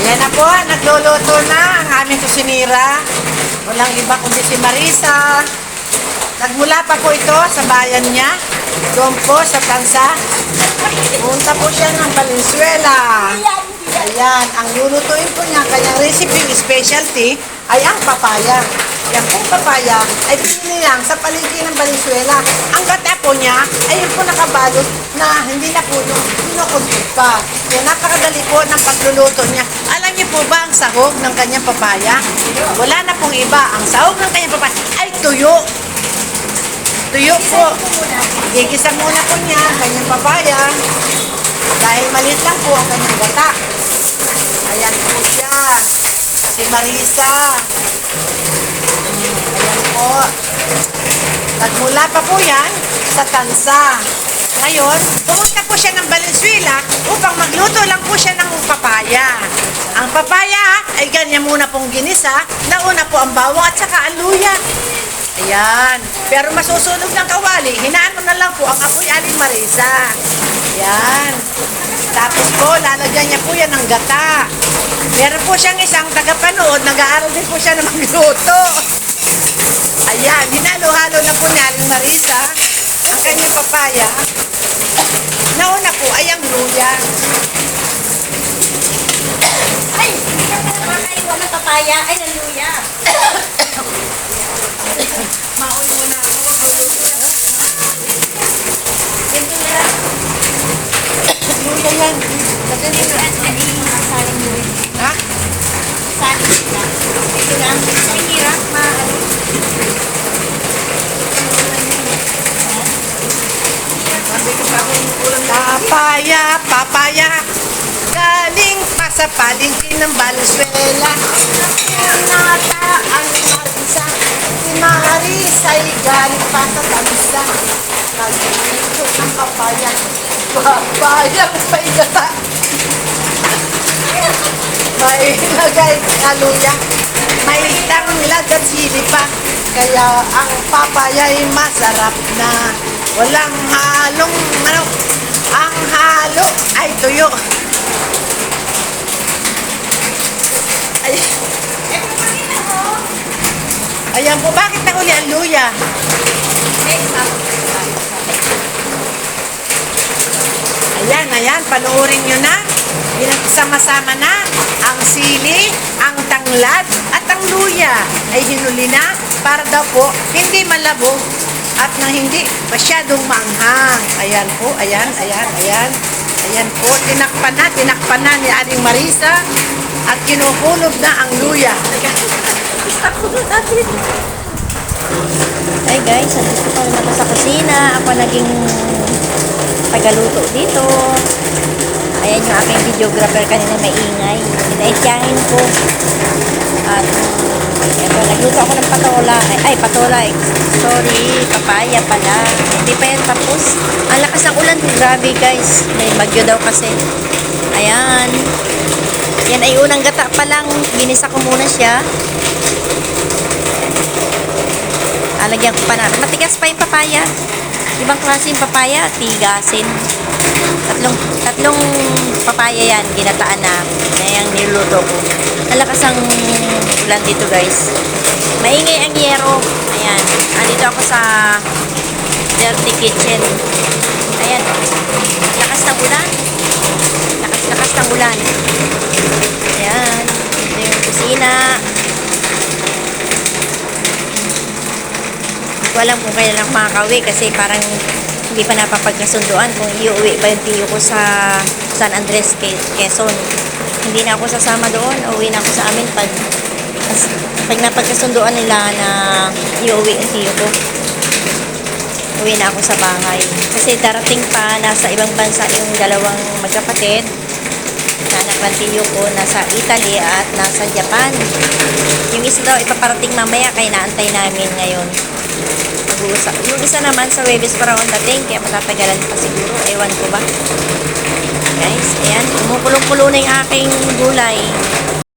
Yan na po, nagluluto na ang aming kusinira. Walang iba kundi si Marisa. Nagmula pa po ito sa bayan niya. Doon po sa Tansa. Punta po siya ng Valenzuela. Ayan, ang lulutuin po niya, kanyang recipe specialty ay ang papaya. Yan pong papaya ay pinili lang sa paligid ng Valenzuela. Ang gata po niya ay yung po nakabalot na hindi na po yung kinukuntit pa. Yan, napakadali po ng pagluluto niya. Alam niyo po ba ang sahog ng kanyang papaya? Wala na pong iba. Ang sahog ng kanyang papaya ay tuyo. Tuyo po. Gigisa muna po niya ang kanyang papaya. Dahil maliit lang po ang kanyang gata. Ayan po siya. Si Marisa. Ayan po. Nagmula pa po yan sa Tansa. Ngayon, pumunta po siya ng Valenzuela upang magluto lang po siya ng papaya. Ang papaya ay ganyan muna pong ginisa. Nauna po ang bawang at saka ang luya. Ayan. Pero masusunog ng kawali. Hinaan mo na lang po ang apoy Aling Marisa. Ayan. Tapos po, lalagyan niya po yan ng gata. Meron po siyang isang tagapanood. Nag-aaral din po siya na magluto. Ayan. Hinalo-halo na po ni Aling Marisa ang kanyang papaya. Nauna po ay ang luya. Ay! Makaiwan ng papaya. Ay, ng luya. Maon muna ako. Ganito na lang. Luya yan. Lagyan mo na. Saling luya. Ha? Saling na. Ito lang. Ay, hirap. Papaya, papaya. Galing pa sa palengke ng Valenzuela. Nata ang Marisa. Si Marisa ay galing pa sa Tansa. Nagdito ng papaya. Papaya, may gata. May lagay na luya. May tanglag at sili pa. Kaya ang papaya ay masarap na. Walang halong ano. Ang halo ay tuyo. Ay. Ayan po, bakit nahuli ang luya? Ayan, panoorin nyo na. Pinagsama-sama na ang sili, ang tanglad, at ang luya ay hinuli na para daw po hindi malabo at nang hindi masyadong maanghang. Ayan po, ayan. Ayan po, tinakpan na ni Aling Marisa at kinukulog na ang luya. Hey guys, nandito pa rin ako sa kusina. Ako naging tagaluto dito. Ayan yung aking videographer kanina may ingay. Pinaityahin ko. At eto, nagluto ako ng patola. Patola. Sorry, papaya pala. Hindi pa yan tapos. Ang lakas ng ulan. Grabe guys. May bagyo daw kasi. Ayan. Yan ay unang gata pa lang. Ginisa ko muna siya. Alagyan ko pa na. Matigas pa yung papaya. Ibang klase yung papaya. Tigasin. Tatlong papaya yan. Ginataan na. Yung niluluto ko. Ang lakas ang ulan dito guys. Maingay ang yero. Ayan. Andito ako sa dirty kitchen. Ayan. Lakas ng ulan. Lakas ng ulan. Ayan. Ito yung kusina. Hindi ko alam kung kailan lang makakauwi kasi parang hindi pa napapagkasunduan kung iuwi ba yung tiyo ko sa San Andres, Quezon. Hindi na ako sasama doon. Uwi na ako sa amin pag napagkasunduan nila na iuwi yung tiyo ko. Uwi na ako sa bahay. Kasi darating pa, nasa ibang bansa yung dalawang magkapatid. Na anak ng tiyo ko, nasa Italy at nasa Japan. Yung isa daw ipaparating mamaya, kaya naantay namin ngayon. Mag-uusap. Yung isa naman sa Webes para on dating, kaya matatagalan pa siguro. Ewan ko ba. Guys, ayan. Kumukulong-kulo na yung aking gulay.